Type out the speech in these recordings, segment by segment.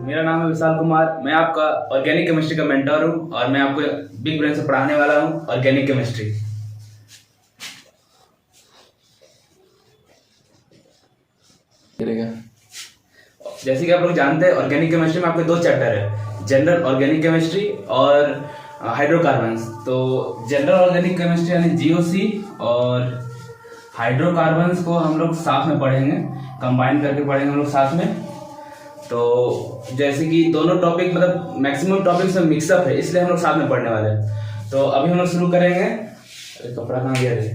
मेरा नाम है विशाल कुमार। मैं आपका ऑर्गेनिक केमिस्ट्री का मेंटर हूँ और मैं आपको बिग ब्रेन से पढ़ाने वाला हूँ ऑर्गेनिक केमिस्ट्री। जैसे कि आप लोग जानते हैं, ऑर्गेनिक केमिस्ट्री में आपके दो चैप्टर है, जनरल ऑर्गेनिक केमिस्ट्री और हाइड्रोकार्बन्स। तो जनरल ऑर्गेनिक केमिस्ट्री यानी जीओसी और हाइड्रोकार्बन्स को हम लोग साथ में पढ़ेंगे, कंबाइन करके पढ़ेंगे हम लोग साथ में। तो जैसे कि दोनों टॉपिक मतलब मैक्सिमम टॉपिक से मिक्सअप है, इसलिए हम लोग साथ में पढ़ने वाले हैं। तो अभी हम लोग शुरू करेंगे। कपड़ा कहाँ गया रे?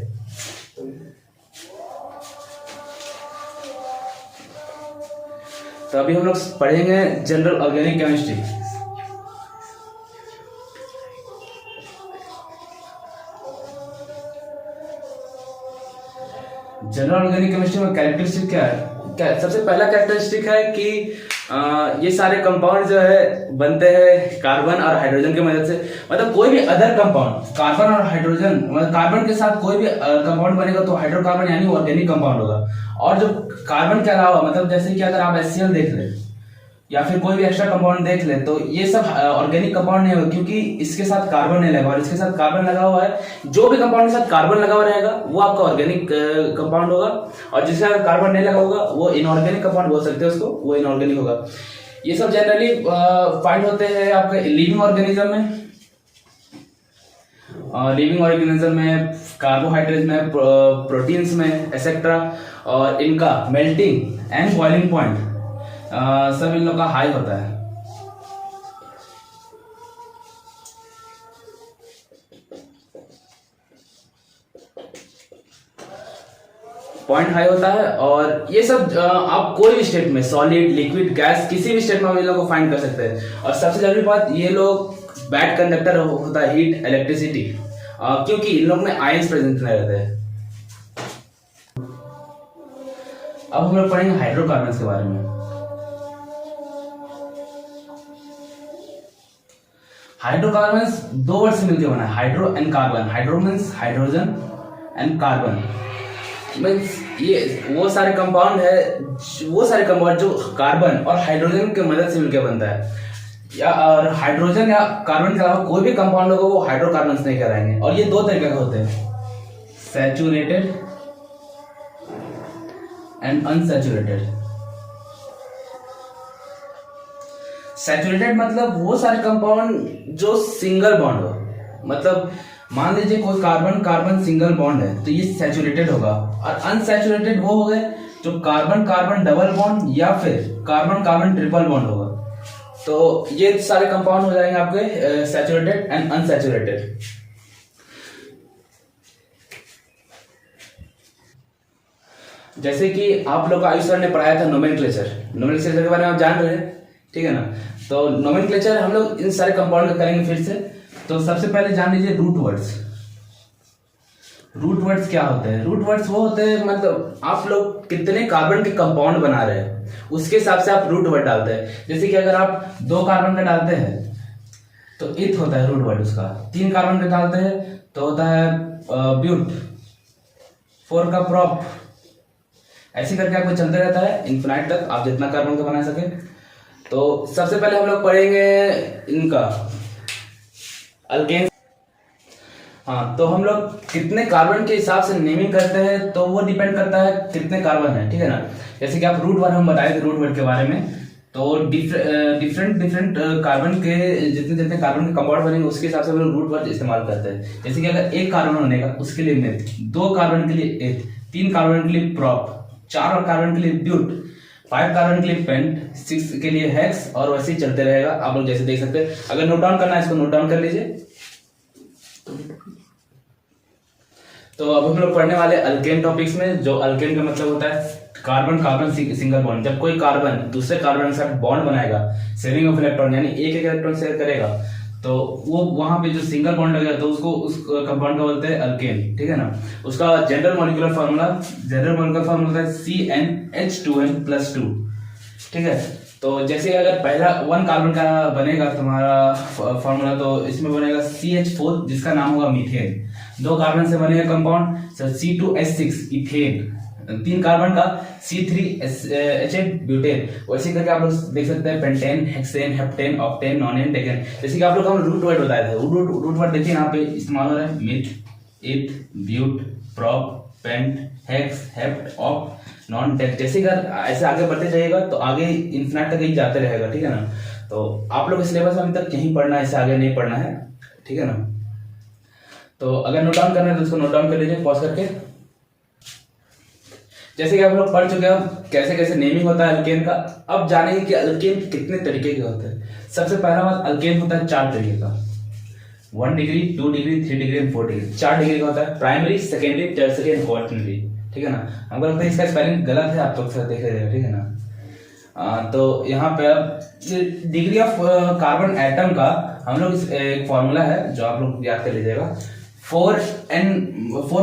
तो अभी हम लोग पढ़ेंगे general organic chemistry. General organic chemistry में कैरेक्टरिस्टिक क्या है? सबसे पहला कैरेक्टरिस्टिक है कि ये सारे कंपाउंड जो है बनते हैं कार्बन और हाइड्रोजन की मदद से। मतलब कोई भी अदर कंपाउंड कार्बन और हाइड्रोजन, मतलब कार्बन के साथ कोई भी कंपाउंड बनेगा तो हाइड्रोकार्बन यानी ऑर्गेनिक कंपाउंड होगा। और जो कार्बन के अलावा, मतलब जैसे कि अगर आप HCl देख ले या फिर कोई भी एक्स्ट्रा कंपाउंड देख ले, तो ये सब ऑर्गेनिक कंपाउंड नहीं होगा, क्योंकि इसके साथ कार्बन नहीं लगा और इसके साथ कार्बन लगा हुआ है। जो भी कंपाउंड के साथ कार्बन लगा हुआ रहेगा वो आपका ऑर्गेनिक कंपाउंड होगा, और जिसके साथ कार्बन नहीं लगा होगा वो इनऑर्गेनिक कंपाउंड बोल सकते हैं उसको, वो इनऑर्गेनिक होगा। ये सब जनरली फाइंड होते हैं आपके लिविंग ऑर्गेनिज्म में। लिविंग ऑर्गेनिज्म में, कार्बोहाइड्रेट में, प्रोटीन्स में एक्सेट्रा, और इनका मेल्टिंग एंड बॉइलिंग पॉइंट सब इन लोग का हाई होता है। पॉइंट हाई होता है, और ये सब आप कोई भी स्टेट में, सॉलिड, लिक्विड, गैस, किसी भी स्टेट में आप इन लोगों को फाइंड कर सकते हैं। और सबसे जरूरी बात, ये लोग बैड कंडक्टर होता है हीट, इलेक्ट्रिसिटी, क्योंकि इन लोग में आयंस प्रेजेंट नहीं रहते हैं। अब हम लोग पढ़ेंगे हाइड्रोकार्बन्स के बारे में। हाइड्रोकार्बन्स दो वर्ड से मिलकर बना है, hydro and carbon. Hydro means hydrogen and carbon means ये वो सारे कंपाउंड है, वो सारे कंपाउंड जो कार्बन और हाइड्रोजन की मदद से मिलकर बनता है। या और हाइड्रोजन या कार्बन के अलावा कोई भी कंपाउंड होगा वो हाइड्रोकार्बन्स नहीं कहलाएंगे। और ये दो तरीके के होते हैं, सैचुरेटेड एंड अनसैचुरेटेड। सैचुरेटेड मतलब वो सारे कंपाउंड जो सिंगल बॉन्ड हो, मतलब मान लीजिए कोई कार्बन कार्बन सिंगल बॉन्ड है तो ये सैचुरेटेड होगा। और अनसैचुरेटेड वो हो गए जो कार्बन कार्बन डबल बॉन्ड या फिर कार्बन कार्बन ट्रिपल बॉन्ड होगा। तो ये सारे कंपाउंड हो जाएंगे आपके सैचुरेटेड एंड अनसैचुरेटेड। जैसे कि आप लोग को आयुष सर ने पढ़ाया था नोमेनक्लेचर के बारे में आप जान रहे हैं, ठीक है ना। तो नोमेनक्लेचर हम लोग इन सारे कंपाउंड का करेंगे फिर से। तो सबसे पहले जान लीजिए रूट वर्ड्स। रूट वर्ड्स क्या होते हैं? रूट वर्ड्स वो होते हैं, मतलब आप लोग कितने कार्बन के कंपाउंड बना रहे हैं उसके हिसाब से आप रूट वर्ड डालते हैं। जैसे कि अगर आप 2 कार्बन का डालते हैं तो इथ होता है रूट वर्ड उसका। 3 कार्बन का डालते हैं तो होता है ब्यूट, 4 का प्रॉप, ऐसे करके आपको चलते रहता है इन्फिनाइट तक, आप जितना कार्बन का बना सके। तो सबसे पहले हम लोग पढ़ेंगे इनका अल्केन। हाँ, तो हम लोग कितने कार्बन के हिसाब से नेमिंग करते हैं तो वो डिपेंड करता है कितने कार्बन है, ठीक है ना। जैसे कि आप रूट वर्ड हम बताए थे रूट वर्ड के बारे में, तो डिफरेंट कार्बन के जितने कार्बन के कंपाउंड बनेंगे उसके हिसाब से हम लोग रूट वर्ड इस्तेमाल करते हैं। जैसे कि अगर 1 कार्बन बनेगा उसके लिए मेथ, 2 कार्बन के लिए एथ, 3 कार्बन के लिए प्रॉप, 4 कार्बन के लिए ब्यूट, 5 कार्बन के लिए पेंट, 6 के लिए हेक्स, और वैसे ही चलते रहेगा। आप लोग जैसे देख सकते हैं। अगर नोट डाउन करना है इसको नोट डाउन कर लीजिए। तो अब हम लोग पढ़ने वाले अल्केन टॉपिक्स में। जो अल्केन का मतलब होता है कार्बन कार्बन सिंगल बॉन्ड। जब कोई कार्बन दूसरे कार्बन के साथ बॉन्ड बनाएगा, शेयरिंग ऑफ इलेक्ट्रॉन यानी एक इलेक्ट्रॉन शेयर करेगा, तो वो वहां पे जो सिंगल बॉन्ड लगेगा तो उसको उस कंपाउंड का बोलते हैं अल्केन, ठीक है ना। उसका जनरल मॉलिक्यूलर फार्मूला होता है CnH2n+2, ठीक है। तो जैसे अगर पहला 1 कार्बन का बनेगा तुम्हारा फार्मूला, तो इसमें बनेगा CH4 जिसका नाम होगा मीथेन। 2 कार्बन से बनेगा कंपाउंड C2H6 इथेन, 3 कार्बन का C3H8 ब्यूटेन, वैसे करके आप लोग देख सकते हैं pentane, hexane, heptane, octane, nonane, decane. जैसे कि आप लोग हम रूट वर्ड बताए थे, रूट वर्ड देखिए यहाँ पे इस्तेमाल हो रहा है, meth, eth, but, prop, pent, hex, hept, oct, non, dec. जैसे कि ऐसे आगे बढ़ते जाइएगा तो आगे इन्फिनाइट तक यही जाते रहेगा, ठीक है ना। तो आप लोग सिलेबस में अभी तक यही पढ़ना है, इससे आगे नहीं पढ़ना है, ठीक है ना। तो अगर नोट डाउन करना है तो उसको नोट डाउन कर लीजिए पॉज करके। जैसे कि आप लोग पढ़ चुके हैं कैसे कैसे नेमिंग होता है अल्केन का। अब जानेंगे कि अल्केन कितने तरीके के होते हैं। सबसे पहला बात, अल्केन होता है 4 तरीके का, 1 degree, 2 degree, 3 degree and 4 degree. 4 degree का होता है, primary, secondary, tertiary and quaternary, ठीक है ना। हमको लगता है इसका स्पेलिंग गलत है, आप लोग से देख रहे हैं, ठीक है ना। तो यहाँ पे अब डिग्री ऑफ कार्बन एटम का हम लोग एक फॉर्मूला है जो आप लोग याद कर लीजिएगा, 4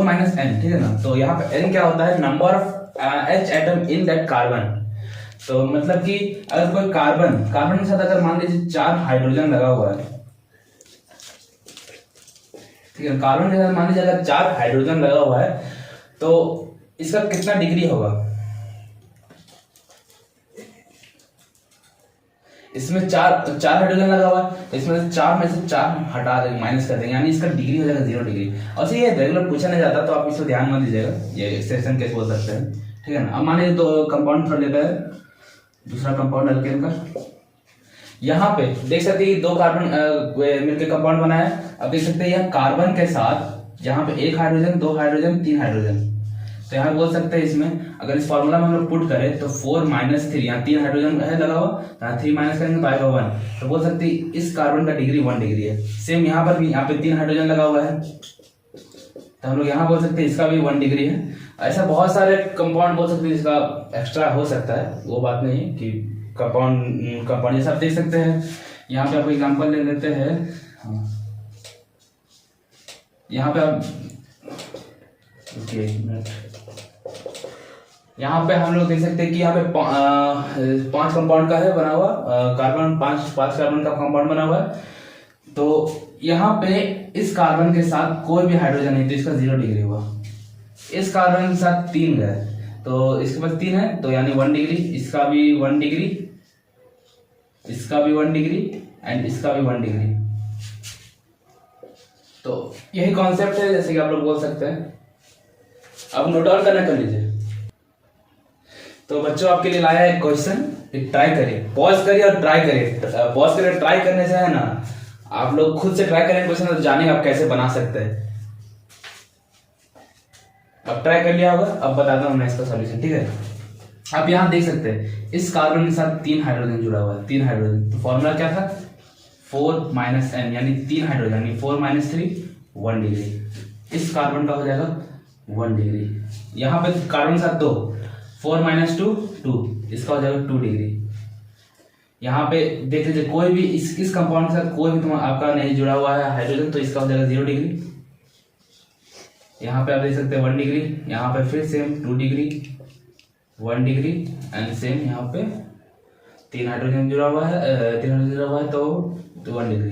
माइनस n, ठीक है ना। तो यहाँ पे n क्या होता है, number of H atom in that carbon. तो मतलब कि अगर कोई कार्बन के साथ अगर मान लीजिए 4 हाइड्रोजन लगा हुआ है, ठीक है, कार्बन के साथ मान लीजिए अगर 4 हाइड्रोजन लगा हुआ है तो इसका कितना डिग्री होगा, इसमें 4 हाइड्रोजन लगा हुआ है तो इसमें 4 में से 4 हटा देंगे, माइनस कर देंगे, यानी इसका डिग्री हो जाएगा 0 डिग्री। और ये रेगुलर पूछा नहीं जाता तो आप इसको ध्यान मत दीजिएगा, ये एक्सटेंशन केस बोल सकते हैं, ठीक है ना। अब मान लीजिए तो कंपाउंड थोड़ा लेता है, दूसरा कंपाउंड अल्केन का। यहाँ पे देख सकते हैं 2 कार्बन मिलकर कंपाउंड बना है। अब देख सकते हैं यह कार्बन के साथ यहाँ पे 1 हाइड्रोजन, 2 हाइड्रोजन, 3 हाइड्रोजन। तो यहाँ बोल सकते हैं इसमें अगर इस फॉर्मूला में हम लोग पुट करें तो 4 माइनस 3, यहाँ 3 हाइड्रोजन है लगा हुआ, यहाँ 3 माइनस करेंगे तो आएगा 1। तो बोल सकते हैं इस कार्बन का डिग्री 1 डिग्री है। सेम यहाँ पर भी, यहाँ पे 3 हाइड्रोजन लगा हुआ है तो हम लोग यहाँ बोल सकते हैं इसका भी 1 डिग्री है। ऐसा बहुत सारे कंपाउंड बोल सकते हैं इसका एक्स्ट्रा हो सकता है, वो बात नहीं है कि कंपाउंड ये सब देख सकते हैं। यहाँ पे आपको एग्जांपल ले लेते हैं, यहाँ पे आप यहाँ पे हम लोग देख सकते हैं कि यहाँ पे 5 कंपाउंड का है बना हुआ, कार्बन 5 कार्बन का कंपाउंड बना हुआ है। तो यहाँ पे इस कार्बन के साथ कोई भी हाइड्रोजन नहीं तो इसका 0 डिग्री हुआ। इस कार्बन के साथ 3 गए तो इसके पास 3 है तो यानी 1 डिग्री, इसका भी 1 डिग्री, इसका भी 1 डिग्री एंड इसका भी 1 डिग्री। तो यही कॉन्सेप्ट है, जैसे कि आप लोग बोल सकते हैं। अब नोट डाउन करना कर लीजिए। तो बच्चों आपके लिए लाया है क्वेश्चन, ट्राई करिए, पॉज करिए और ट्राई करिए। पॉज करिए, ट्राई करने से है ना आप लोग खुद से ट्राई करेंगे क्वेश्चन तो जानेंगे आप कैसे बना सकते हैं। अब ट्राई कर लिया होगा, अब बताता हूं मैं इसका सॉल्यूशन, ठीक है। आप यहाँ देख सकते हैं इस कार्बन के साथ 3 हाइड्रोजन जुड़ा हुआ है, 3 हाइड्रोजन। तो फॉर्मूला क्या था, 4 माइनस n, यानी 3 हाइड्रोजन, यानी 4 माइनस 3 1 डिग्री। इस कार्बन का हो जाएगा 1 डिग्री। यहाँ पे कार्बन के साथ 2, 4 माइनस 2 2, इसका हो जाएगा 2 डिग्री। यहाँ पे देख लीजिए कोई भी इस कंपाउंड के साथ कोई भी आपका नहीं जुड़ा हुआ है हाइड्रोजन तो इसका हो जाएगा 0 डिग्री। यहाँ पे आप देख सकते हैं 1 डिग्री, यहाँ पे फिर same 2 degree, 1 degree and same यहाँ पे 3 हाइड्रोजन जुड़ा हुआ है, 3 हाइड्रोजन जुड़ा हुआ है तो 1 डिग्री।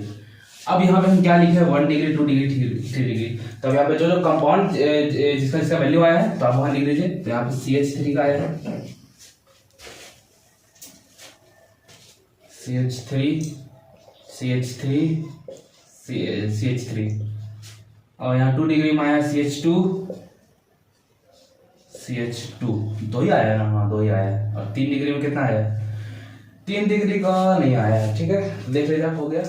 अब यहाँ पे हम क्या लिखे हैं, 1 डिग्री, 2 डिग्री, 3 डिग्री। तो अब यहाँ पे जो कंपाउंड जिसका इसका वैल्यू आया है तो आप वहां लिख लीजिए। तो यहाँ पे CH3 का आएगा, CH3 और यहाँ 2 डिग्री में आया CH2, 2 ही आया ना, हाँ 2 ही आया है। और 3 डिग्री में कितना आया, 3 डिग्री का नहीं आया है, ठीक है। देख लीजिए हो गया।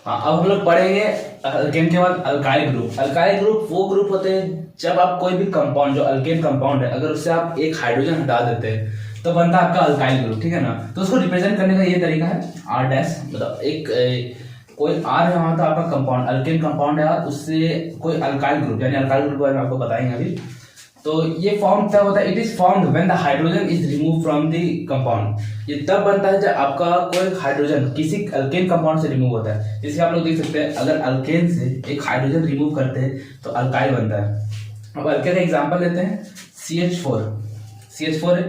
हाँ अब हम लोग पढ़ेंगे अल्केन के बाद अल्काइल ग्रुप। अल्काइल ग्रुप वो ग्रुप होते हैं जब आप कोई भी कंपाउंड जो अल्केन कंपाउंड है अगर उससे आप एक हाइड्रोजन हटा देते हैं तो बनता है आपका अल्काइल ग्रुप, ठीक है ना। तो उसको रिप्रेजेंट करने का ये तरीका है R डैश, मतलब एक कोई R है वहां तो आपका कंपाउंड अल्केन कंपाउंड है, उससे कोई अल्काइल ग्रुप, यानी अल्काइल ग्रुप के बारे में आपको बताएंगे अभी। तो ये फॉर्म क्या होता है, it is formed when the hydrogen is remove from the compound. ये तब बनता है जब आपका कोई हाइड्रोजन किसी अल्केन कंपाउंड से रिमूव होता है। जैसे आप लोग देख सकते हैं अगर अल्केन से एक हाइड्रोजन रिमूव करते हैं तो अल्काइल बनता है। अब अल्केन का एग्जांपल लेते हैं CH4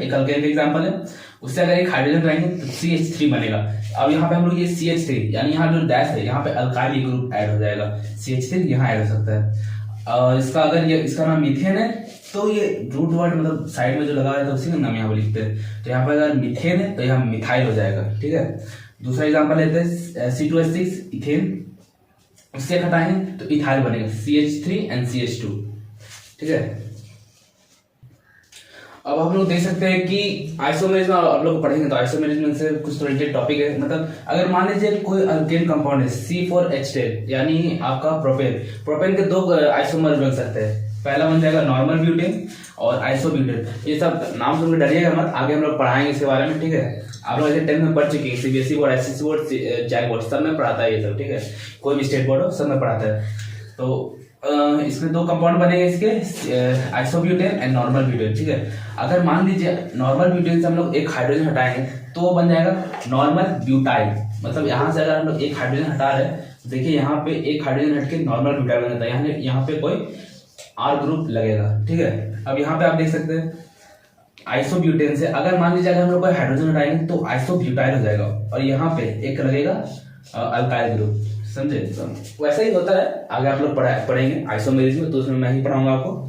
एक अल्केन का एग्जांपल है, उससे अगर एक हाइड्रोजन लगाएंगे तो CH3 बनेगा। अब यहाँ पे हम लोग ये CH3 यानी यहाँ जो डैश है यहाँ पे अल्काइल ग्रुप ऐड हो जाएगा, CH3 यहाँ ऐड हो सकता है। इसका अगर ये इसका नाम मीथेन है तो ये रूट वर्ड मतलब साइड में जो लगा हुआ है तो उसी का नाम यहाँ पे लिखते हैं। तो यहाँ पर अगर मिथेन है तो यहाँ मिथाइल हो जाएगा, ठीक है। दूसरा एग्जांपल लेते हैं C2H6 इथेन, उससे हटाएंगे तो इथाइल बनेगा CH3NCH2, ठीक है। अब हम लोग देख सकते हैं कि आइसोमेरिज्म आप लोग पढ़ेंगे तो आइसोमेरिज्म से कुछ रिलेटेड टॉपिक है। मतलब अगर मान लीजिए कोई अल्केन कंपाउंड है C4H10 यानी आपका प्रोपेन के दो आइसोमर बन सकते हैं। पहला बन जाएगा नॉर्मल ब्यूटेन और आइसोब्यूटेन। ये सब नाम सुन के डरिएगा मत, आगे हम लोग पढ़ाएंगे इसके बारे में, ठीक है। आप लोग ऐसे 10th में पढ़ चुके हैं, CBSE board, ICSE board, JAC board, सब में पढ़ाता है ये सब, ठीक है। कोई भी स्टेट बोर्ड हो सब में पढ़ाता है। तो इसमें दो कंपाउंड बनेंगे इसके, आइसोब्यूटेन एंड नॉर्मल ब्यूटेन, ठीक है। अगर मान लीजिए नॉर्मल ब्यूटेन से हम लोग एक हाइड्रोजन हटाएंगे तो वो बन जाएगा नॉर्मल ब्यूटाइल। मतलब यहाँ से अगर हम लोग एक हाइड्रोजन हटा रहे हैं, देखिए यहाँ पे एक हाइड्रोजन हट के नॉर्मल ब्यूटाइल बन जाता है, यहाँ पे कोई R ग्रुप लगेगा, ठीक है। अब यहाँ पे आप देख सकते हैं आइसोब्यूटेन से अगर मान लीजिए अगर हम लोग कोई हाइड्रोजन हटाएंगे तो आइसोब्यूटाइल हो जाएगा और यहाँ पे एक लगेगा अल्काइल ग्रुप, समझे। तो वैसा ही होता है, आगे आप लोग पढ़ेंगे आइसोमेरिज्म, तो उसमें मैं ही पढ़ाऊंगा आपको।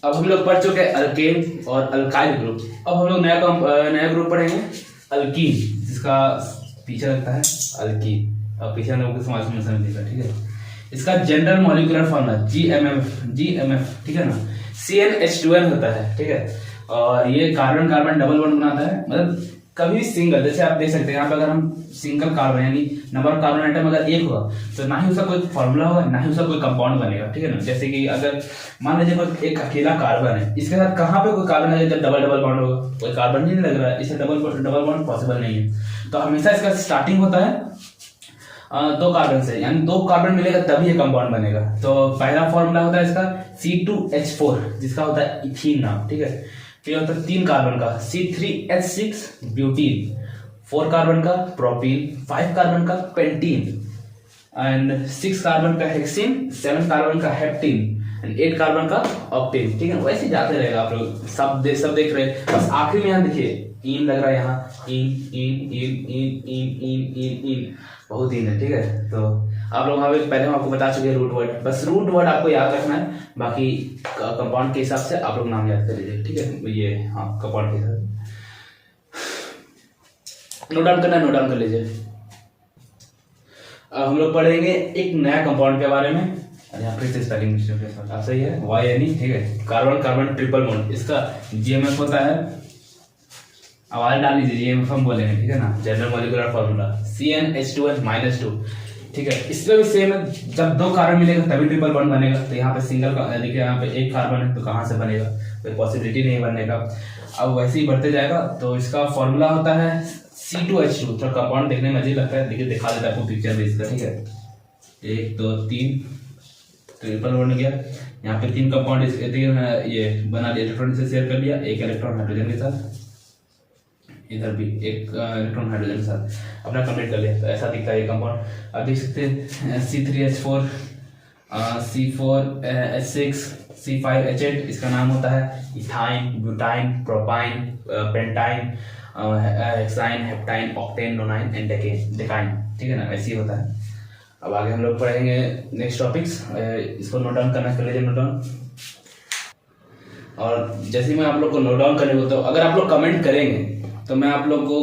अब हम लोग पढ़ चुके हैं अल्केन और अल्काइल ग्रुप। अब हम लोग नया ग्रुप पढ़ेंगे अल्कीन, जिसका पीछे लगता है अल्कीन और पीछे हम लोग समाज में समझ, ठीक है। इसका जनरल मॉलिक्यूलर फॉर्मूला GMF, ठीक है ना। CnH2n होता है, ठीक है। और ये कार्बन कार्बन डबल बॉन्ड बनाता है। मतलब कभी भी सिंगल, जैसे आप देख सकते हैं यहाँ पे अगर हम सिंगल कार्बन यानी नंबर ऑफ कार्बन आइटम अगर एक होगा तो ना ही उसका कोई फॉर्मूला होगा ना ही उसका कोई कंपाउंड बनेगा, ठीक है ना। जैसे कि अगर मान लीजिए कोई एक अकेला कार्बन है, इसके साथ कहाँ पे कोई कार्बन है जब डबल डबल बॉन्ड होगा, कोई कार्बन ही नहीं लग रहा है, इससे डबल बॉन्ड पॉसिबल नहीं है। तो हमेशा इसका स्टार्टिंग होता है दो कार्बन से, यानी दो कार्बन मिलेगा तभी ये कंपाउंड बनेगा। तो पहला फॉर्मूला होता है इसका C2H4 जिसका होता है इथीन नाम, ठीक है। फिर होता है 3 कार्बन का C3H6 ब्यूटीन, 4 कार्बन का प्रोपीन, 5 कार्बन का पेंटीन एंड 6 कार्बन का हेक्सीन, 7 कार्बन का हेप्टीन एंड 8 कार्बन का ऑक्टेन, ठीक है। वैसे जाते रहेगा, आप लोग सब देख रहे हैं। बस आखिरी में यहाँ देखिए इन लग रहा है, यहाँ इन बहुत इन है, ठीक है। तो आप लोग पहले हम आपको बता चुके हैं root word, bus route word आपको याद रखना है, बाकी कंपाउंड के हिसाब से आप लोग नाम याद कर लीजिए, ठीक है। ये हाँ कंपाउंड के हिसाब से नोट डाउन करना है, नोट डाउन कर लीजिए। अब हम लोग पढ़ेंगे एक नया कंपाउंड के बारे में। यहाँ फिर से स्पेलिंग मिस्टेक आप सही है, YNE, ठीक है। कार्बन कार्बन ट्रिपल बॉन्ड, इसका GMF होता है, आवाज डाल लीजिए GMF हम बोलेंगे, ठीक है ना। जनरल मॉलिक्यूलर फॉर्मूला CnH2n-2, ठीक है। इसमें भी सेम है, जब दो कार्बन मिलेगा तभी ट्रिपल बॉन्ड बनेगा। तो यहाँ पे सिंगल देखिए यहाँ पे एक कार्बन है तो कहाँ से बनेगा, कोई पॉसिबिलिटी नहीं बनने का। अब वैसे ही बढ़ते जाएगा तो इसका फॉर्मूला होता है C2H2। थोड़ा कंपाउंड देखने में अजीब लगता है, देखिए दिखा देता है आपको पिक्चर में इसका, ठीक है। 1 2 3 ट्रिपल बॉन्ड गया, यहाँ पे 3 कंपाउंड ये बना लिया, इलेक्ट्रॉन से शेयर कर लिया, एक इलेक्ट्रॉन हाइड्रोजन के साथ, इधर भी एक इलेक्ट्रॉन हाइड्रोजन के साथ अपना कंप्लीट कर लिया। तो ऐसा दिखता है ये कंपाउंड। अब देख सकते हैं C3H4, C4H6, C5H8, इसका नाम होता है ethyne, butyne, propyne, pentyne, hexyne, heptyne, octane, nonyne and decyne, ठीक है ना। ऐसे ही होता है। अब आगे हम लोग पढ़ेंगे नेक्स्ट टॉपिक्स, इसको नोट डाउन करना, कर लीजिए नोट डाउन। और जैसे मैं आप लोग को नोट डाउन करने को, तो अगर आप लोग कमेंट करेंगे तो मैं आप लोग को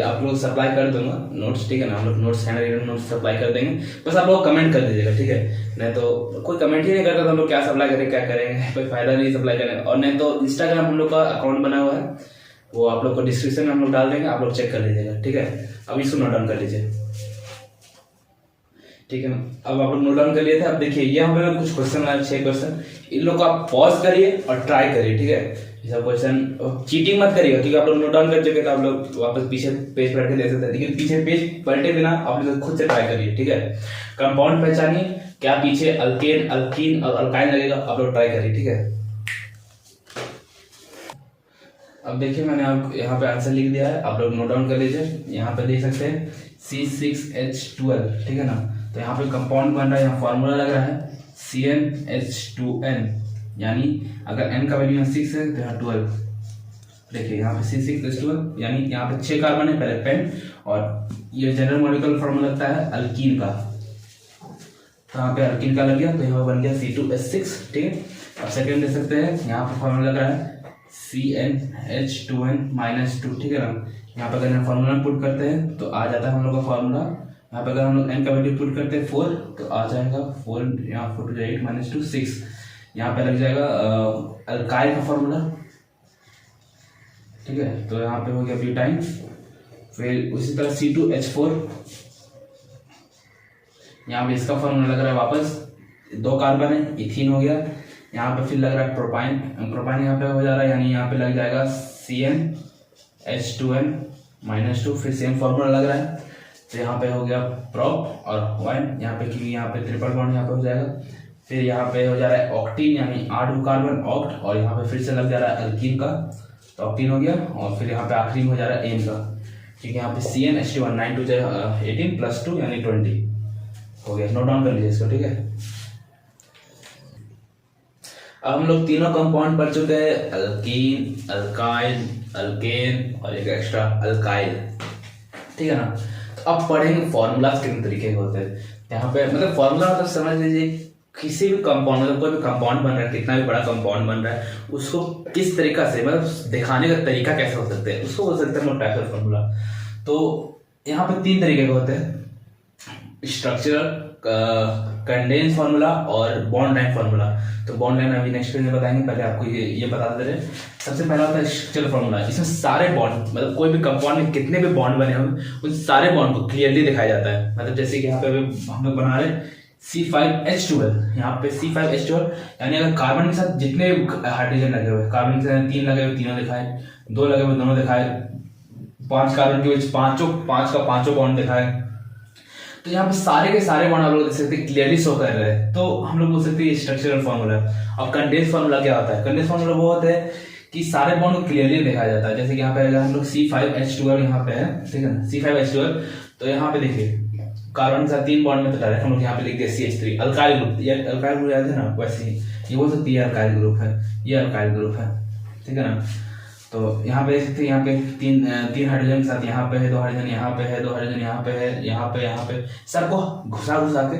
आप लोग सप्लाई कर दूंगा नोट्स, ठीक है ना। हम लोग नोट्स नोट्स सप्लाई कर देंगे, बस आप लोग कमेंट कर दीजिएगा, ठीक है। नहीं तो कोई कमेंट ही नहीं करता तो हम लोग क्या सप्लाई करेंगे, क्या करेंगे, कोई फायदा नहीं सप्लाई करने। और नहीं तो इंस्टाग्राम हम लोग का अकाउंट बना हुआ है, वो आप लोग को डिस्क्रिप्शन में हम लोग डाल देंगे, आप लोग चेक कर लीजिएगा, ठीक है। अब इसको नोट डाउन कर लीजिए, ठीक है। अब आप लोग नोट डाउन कर लिए थे। अब देखिए यहाँ पे कुछ क्वेश्चन आए, 6 क्वेश्चन, इन लोग को आप पॉज करिए और ट्राई करिए, ठीक है। ये सब क्वेश्चन चीटिंग मत करिएगा, क्योंकि आप लोग नोट डाउन कर चुके तो आप लोग वापस पीछे पेज पलट के दे सकते हैं, लेकिन पीछे पेज पलटे बिना आप लोग खुद से ट्राई करिए, ठीक है। कंपाउंड पहचानिए, क्या पीछे अल्केन, अल्कीन और अल्काइन लगेगा, आप लोग ट्राई करिए, ठीक है। अब देखिए मैंने आप यहाँ पे आंसर लिख दिया है, आप लोग नोट डाउन कर लीजिए। यहाँ पे देख सकते हैं C6H12, ठीक है ना। तो यहाँ पे कंपाउंड बन रहा है, यहाँ फॉर्मूला लग रहा है CnH2n, यानी अगर n का वैल्यू 6 है तो यहाँ 12। देखिए यहाँ पे C6H12 यानी यहाँ पे 6 कार्बन है, पहले पेन, और ये जनरल मॉलिक्यूलर फॉर्मूला लगता है अल्कीन का। तो यहाँ पे अल्किन का लग गया, तो यहाँ बन गया C2H6, ठीक है। अब सेकेंड दे सकते हैं, यहाँ पे फॉर्मूला लग रहा है CnH2n-2, ठीक है ना। यहाँ पे अगर हम फॉर्मूला पुट करते हैं तो आ जाता है हम लोग का फॉर्मूला। यहाँ पे अगर हम लोग n का वैल्यू पुट करते हैं 4 तो आ जाएगा 4, यहाँ 4 to 8 - 2 6। यहाँ पे लग जाएगा अल्काइल का फॉर्मूला, ठीक है। तो यहाँ पे हो गया ब्यूटाइन। फिर उसी तरह C2H4, यहाँ पे इसका फॉर्मूला लग रहा है वापस, 2 कार्बन है, इथीन हो गया। यहाँ पे फिर लग रहा है प्रोपाइन, प्रोपाइन यहाँ पे हो जा रहा है, यानी यहाँ पे लग जाएगा CnH2n-2, फिर सेम फॉर्मूला लग रहा है। तो यहाँ पे हो गया प्रोप और वाइन, यहाँ पे क्योंकि यहाँ पे ट्रिपल बॉन्ड यहाँ पे हो जाएगा। फिर यहाँ पे हो जा रहा है ऑक्टीन, यानी 8 कार्बन ऑक्ट, और यहाँ पे फिर से लग जा रहा है अल्कीन का, तो ऑक्टीन हो गया। और फिर यहाँ पे आखिरी में हो जा रहा है एन का, ठीक है। यहाँ पे CnH2 9 2 18 + 2 यानी 20 हो गया। नोट डाउन कर लीजिए इसको, ठीक है। अब हम लोग तीनों कंपाउंड पढ़ चुके हैं, अल्कीन, अल्काइल, अल्केन और एक एक्स्ट्रा अल्काइल, ठीक है ना। तो अब पढ़ेंगे फॉर्मूला कितने तरीके के होते हैं। यहाँ पे मतलब फॉर्मूला मतलब समझ लीजिए किसी भी कंपाउंड, मतलब कोई भी कंपाउंड बन रहा है, कितना भी बड़ा कंपाउंड बन रहा है, उसको किस तरीका से मतलब दिखाने का तरीका कैसे हो सकता है, उसको हो सकता है नोट फॉर्मूला। तो यहाँ पे 3 तरीके के होते हैं, स्ट्रक्चरल, कंडेंस फार्मूला और बॉन्ड लाइन फार्मूला। तो बॉन्ड लाइन अभी नेक्स्ट में बताएंगे, पहले आपको ये बता दे रहे हैं। सबसे पहला होता है स्ट्रक्चरल फार्मूला, इसमें सारे बॉन्ड मतलब कोई भी कंपाउंड में कितने भी बॉन्ड बने होंगे उन सारे बॉन्ड को क्लियरली दिखाया जाता है। मतलब जैसे कि यहाँ पे हम लोग बना रहे C5H12, यहाँ पे C5H12 यानी अगर कार्बन के साथ जितने हाइड्रोजन लगे हुए, कार्बन के साथ 3 लगे हुए 3 दिखाए, 2 लगे हुए 2 दिखाए, 5 कार्बन के बीच 5 का 5 बॉन्ड दिखाए, तो यहाँ पे सारे के सारे बॉन्ड आप लोग देख सकते हैं क्लियरली शो कर रहे हैं, तो हम लोग बोल सकते हैं स्ट्रक्चरल फार्मूला। अब कंडेंस फार्मूला क्या होता है? कंडेंस फार्मूला वो होता है कि सारे बॉन्ड को क्लियरली दिखाया जाता है। जैसे कि यहाँ पे अगर हम लोग C5H12 यहाँ पे है, ठीक है ना, C5H12, तो यहाँ पे देखिए कार्बन के साथ 3 बॉन्ड में तो डायरेक्ट हम लोग यहाँ पे लिख दिया CH3, अल्काइल ग्रुप। ये अल्काइल ग्रुप याद है ना, वैसे ही ये बोल सकते हैं अल्काइल ग्रुप है, ये अल्काइल ग्रुप है, ठीक है ना। तो यहाँ पे देख सकते हैं, यहाँ पे तीन हाइड्रोजन के साथ यहाँ पे है 2 हाइड्रोजन, यहाँ पे है 2 हाइड्रोजन, यहाँ पे है, यहाँ पे सबको घुसा के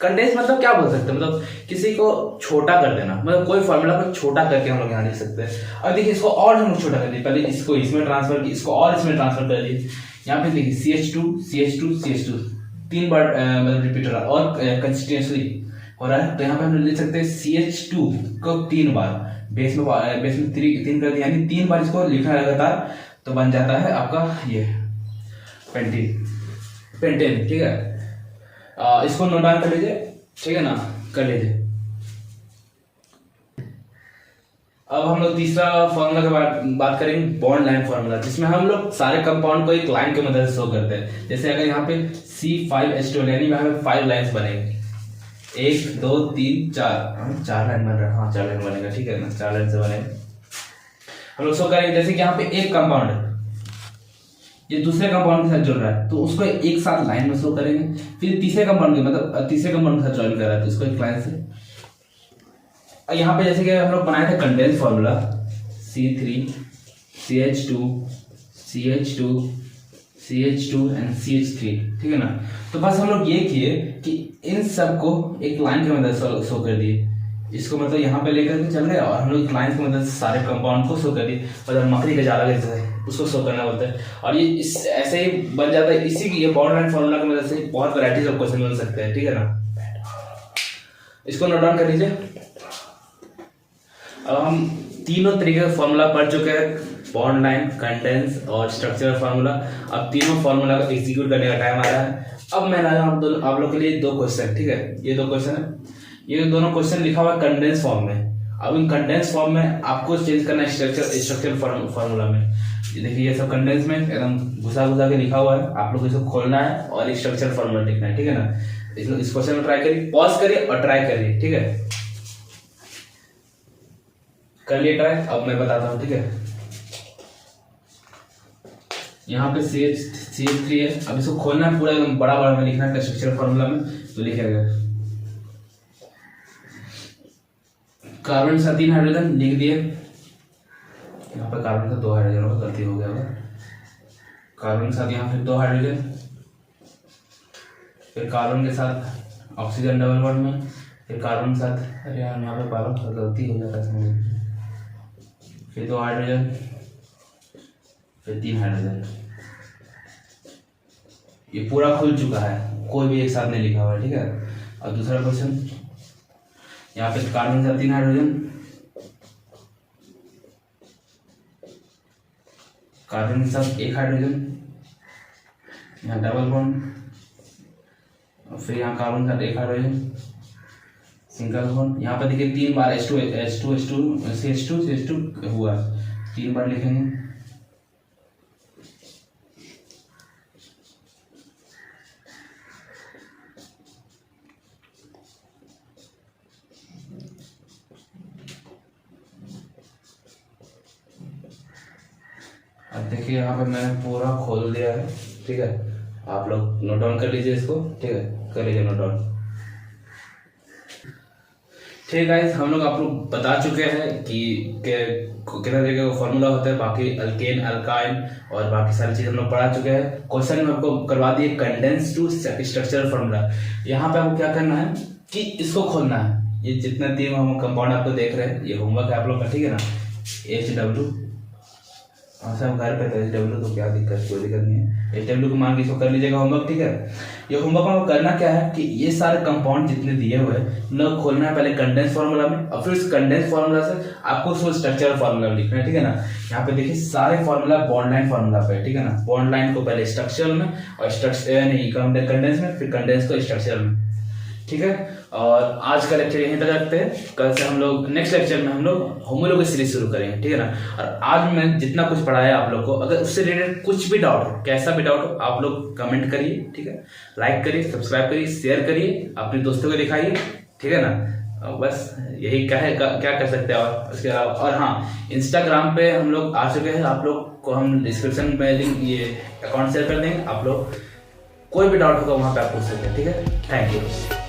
कंडेंस मतलब क्या बोल सकते हैं, मतलब किसी को छोटा कर देना, मतलब कोई फॉर्मूला को छोटा करके हम लोग यहाँ लिख सकते हैं। अब देखिए इसको और हम लोग छोटा कर दिए, पहले इसको इसमें ट्रांसफर की, इसको और इसमें ट्रांसफर कर दिए। यहाँ पे देखिए CH2 3 बार मतलब रिपीट हो रहा है और कंसिस्टेंटली हो रहा है, तो यहाँ पे हम लिख सकते हैं CH2 को 3 बार बेस में 3 कर दिया, यानी 3 बार इसको लिखना लगातार, तो बन जाता है आपका ये पेंटेन, ठीक है। इसको नोट डाउन कर लीजिए, ठीक है ना, कर लीजिए। अब हम लोग तीसरा फॉर्मूला के बात करेंगे, बॉन्ड लाइन फॉर्मूला, जिसमें हम लोग सारे कंपाउंड को एक लाइन की मदद से शो करते हैं। जैसे अगर यहाँ पे C5H12 यानी यहाँ पे 5 लाइन्स बनेंगे, 1 2 3 4 लाइन बन रहा है, हाँ 4 लाइन बनेगा, ठीक है ना, 4 लाइन से बनेगा। हम लोग शो करेंगे जैसे कि यहाँ पे एक कंपाउंड है, ये दूसरे कंपाउंड के साथ जुड़ रहा है, तो उसको एक साथ लाइन में शो करेंगे। फिर तीसरे कंपाउंड के मतलब तीसरे कंपाउंड के साथ ज्वाइन कर रहा है, तो इसको एक लाइन से। यहाँ पे जैसे कि हम लोग बनाए थे condense formula C3CH2 and CH3, ठीक है ना। तो बस हम लोग ये किए कि इन सबको एक लाइन की मदद से शो कर दिए, इसको मतलब यहाँ पे लेकर के चल गए और हम लोग लाइन की मदद से सारे कंपाउंड को शो कर दिए, मतलब मकड़ी का जाला जैसे उसको शो करना बोलते हैं। और ये इस ऐसे ही बन जाता है, इसी की ये बॉन्ड लाइन फॉर्मूला की मदद से बहुत वैरायटीज ऑफ क्वेश्चन बन सकते हैं, ठीक है ना। इसको नोट डाउन कर लीजिए। अब हम तीनों तरीके का फॉर्मूला पढ़ चुके हैं, बॉन्ड लाइन, कंडेंस और स्ट्रक्चरल फार्मूला। अब तीनों फार्मूला को एग्जीक्यूट करने का टाइम आ रहा है। अब मैं लाया हूं आप लोग के लिए 2 क्वेश्चन, ठीक है। ये 2 क्वेश्चन है, ये दोनों क्वेश्चन लिखा हुआ है कंडेंस फॉर्म में। अब इन कंडेंस फॉर्म में आपको चेंज करना है स्ट्रक्चरल फार्मूला में। देखिए ये सब कंडेंस में एकदम घुसा के लिखा हुआ है, आप लोग इसको खोलना है और स्ट्रक्चरल फार्मूला लिखना है, ठीक है ना। इस क्वेश्चन में ट्राई करिए, पॉज करिए और ट्राई करिए, ठीक है। कर लिए ट्राई, अब मैं बताता हूँ, ठीक है। यहाँ पे CH3 है, अब इसको खोलना है पूरा एकदम बड़ा में लिखना है स्ट्रक्चरल फार्मूला में, तो लिखेगा कार्बन के साथ 3 हाइड्रोजन लिख दिए, यहाँ पे कार्बन का 2 हाइड्रोजन होगा, गलती हो गया होगा। कार्बन के साथ यहाँ फिर 2 हाइड्रोजन, फिर कार्बन के साथ ऑक्सीजन डबल बॉन्ड में, फिर कार्बन के साथ, अरे यार यहाँ पे बार गलती हो जाता है इसमें, फिर 2 हाइड्रोजन, फिर 3 हाइड्रोजन। ये पूरा खुल चुका है, कोई भी एक साथ नहीं लिखा हुआ है, ठीक है। और दूसरा क्वेश्चन, यहाँ पे कार्बन के साथ 3 हाइड्रोजन, कार्बन के साथ 1 हाइड्रोजन, यहाँ डबल बॉन्ड, फिर यहाँ कार्बन के साथ 1 हाइड्रोजन, सिंगल बॉन्ड। यहाँ पर देखिए 3 बार H2 हुआ, 3 बार लिखेंगे। अब देखिए यहाँ पे मैंने पूरा खोल दिया है, ठीक है। आप लोग नोट डाउन कर लीजिए इसको, ठीक है, कर लीजिए नोट डाउन। ठीक है, हम लोग आप लोग बता चुके हैं कि कितना तरीके का फॉर्मूला होता है, बाकी अल्केन, अल्काइन और बाकी सारी चीज़ हम लोग पढ़ा चुके हैं। क्वेश्चन में आपको करवा दिए कंडेंस टू स्ट्रक्चरल फॉर्मूला। यहाँ पे आपको क्या करना है कि इसको खोलना है। ये जितने 3 हम कंपाउंड आपको देख रहे हैं, ये होमवर्क है आप लोग का, ठीक है ना। HW, सब घर पे HW, तो क्या दिक्कत, कोई दिक्कत नहीं है। HW को मान के इसको कर लीजिएगा होमवर्क, ठीक है। ये होमवर्क में करना क्या है कि ये सारे कंपाउंड जितने दिए हुए हैं उन्हें खोलना है पहले कंडेंस फार्मूला में, और फिर उस कंडेंस फार्मूला से आपको उसको स्ट्रक्चरल फार्मूला लिखना है, ठीक है ना। यहाँ पे देखिए सारे फार्मूला बॉन्ड लाइन फार्मूला पे, ठीक है ना। बॉन्ड लाइन को पहले स्ट्रक्चरल में और कंडेंस में, फिर कंडेंस को स्ट्रक्चरल में, ठीक है। और आज का लेक्चर यहीं तक रखते हैं। कल से हम लोग नेक्स्ट लेक्चर में हम लोग होमोलॉजी सीरीज शुरू करेंगे, ठीक है ना। और आज मैं जितना कुछ पढ़ाया आप लोग को, अगर उससे रिलेटेड कुछ भी डाउट हो, कैसा भी डाउट हो, आप लोग कमेंट करिए, ठीक है। लाइक करिए, सब्सक्राइब करिए, शेयर करिए, अपने दोस्तों को दिखाइए, ठीक है ना। बस यही क्या कर सकते हैं। और उसके अलावा, और हाँ, इंस्टाग्राम पे हम लोग आ चुके हैं, आप लोग को हम डिस्क्रिप्शन में लिंक, ये अकाउंट शेयर कर देंगे। आप लोग कोई भी डाउट होगा वहाँ पे आप पूछ सकते हैं, ठीक है। Thank you.